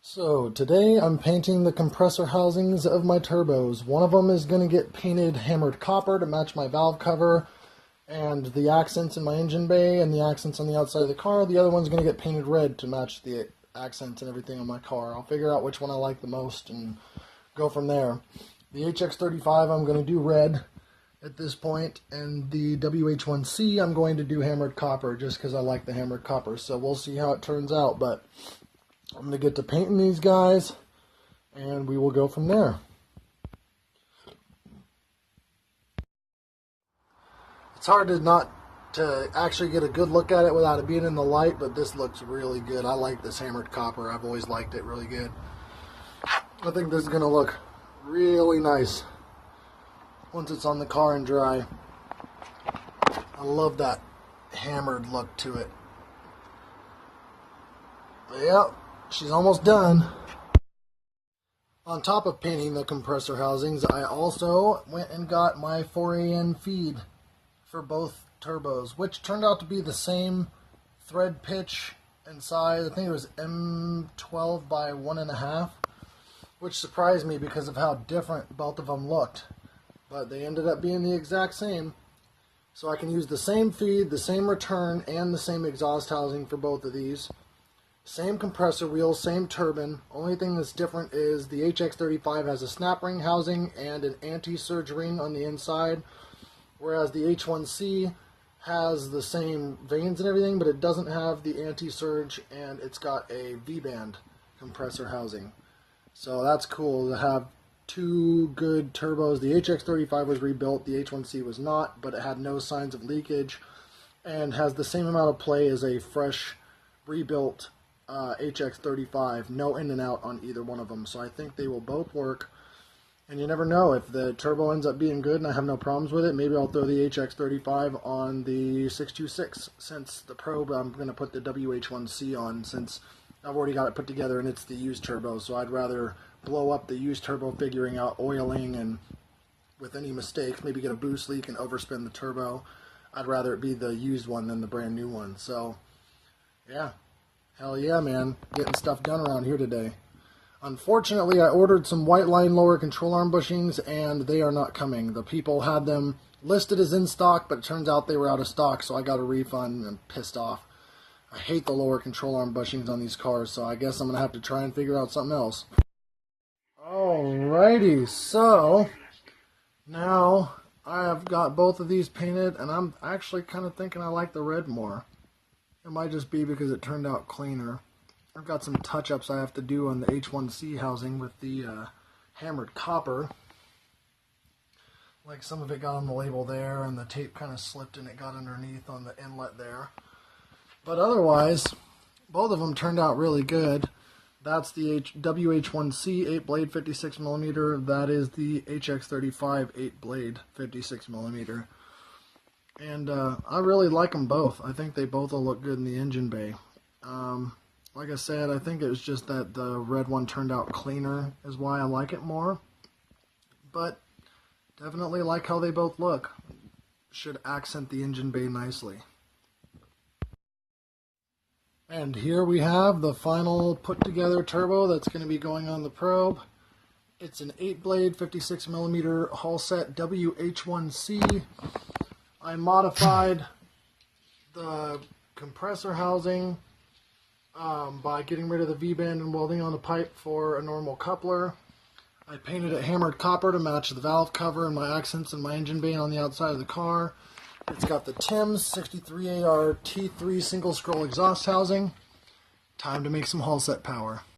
So today I'm painting the compressor housings of my turbos. One of them is going to get painted hammered copper to match my valve cover and the accents in my engine bay and the accents on the outside of the car. The other one's going to get painted red to match the accents and everything on my car. I'll figure out which one I like the most and go from there. The HX35 I'm going to do red at this point, and the WH1C I'm going to do hammered copper just because I like the hammered copper. So we'll see how it turns out, but I'm going to get to painting these guys, and we will go from there. It's hard to actually get a good look at it without it being in the light, but this looks really good. I like this hammered copper. I've always liked it really good. I think this is going to look really nice once it's on the car and dry. I love that hammered look to it. But yeah, she's almost done. On top of painting the compressor housings, I also went and got my 4AN feed for both turbos, which turned out to be the same thread pitch and size. I think it was M12 by 1.5, which surprised me because of how different both of them looked. But they ended up being the exact same. So I can use the same feed, the same return, and the same exhaust housing for both of these. Same compressor wheel, same turbine. Only thing that's different is the HX35 has a snap ring housing and an anti-surge ring on the inside, whereas the H1C has the same vanes and everything, but it doesn't have the anti-surge, and it's got a V-band compressor housing. So that's cool to have two good turbos. The HX35 was rebuilt, the H1C was not, but it had no signs of leakage and has the same amount of play as a fresh rebuilt HX35. No in and out on either one of them, so I think they will both work. And you never know, if the turbo ends up being good and I have no problems with it, maybe I'll throw the HX35 on the 626, since the probe I'm going to put the WH1C on, since I've already got it put together and it's the used turbo. So I'd rather blow up the used turbo, figuring out oiling and with any mistakes, maybe get a boost leak and overspin the turbo. I'd rather it be the used one than the brand new one. So yeah, hell yeah, man, getting stuff done around here today. Unfortunately, I ordered some white line lower control arm bushings and they are not coming. The people had them listed as in stock, but it turns out they were out of stock, so I got a refund and I'm pissed off. I hate the lower control arm bushings on these cars, so I guess I'm going to have to try and figure out something else. Alrighty, so now I have got both of these painted, and I'm actually kind of thinking I like the red more. It might just be because it turned out cleaner. I've got some touch-ups I have to do on the H1C housing with the hammered copper. Like some of it got on the label there, and the tape kind of slipped and it got underneath on the inlet there. But otherwise, both of them turned out really good. That's the WH1C 8-blade 56mm. That is the HX35 8-blade 56mm. And I really like them both. I think they both will look good in the engine bay. Like I said, I think it was just that the red one turned out cleaner is why I like it more. But definitely like how they both look. Should accent the engine bay nicely. And here we have the final put together turbo that's going to be going on the probe. It's an 8-blade 56mm Holset WH1C. I modified the compressor housing by getting rid of the V-band and welding on the pipe for a normal coupler. I painted it hammered copper to match the valve cover and my accents and my engine bay on the outside of the car. It's got the Tim's 63AR T3 single scroll exhaust housing. Time to make some Holset power.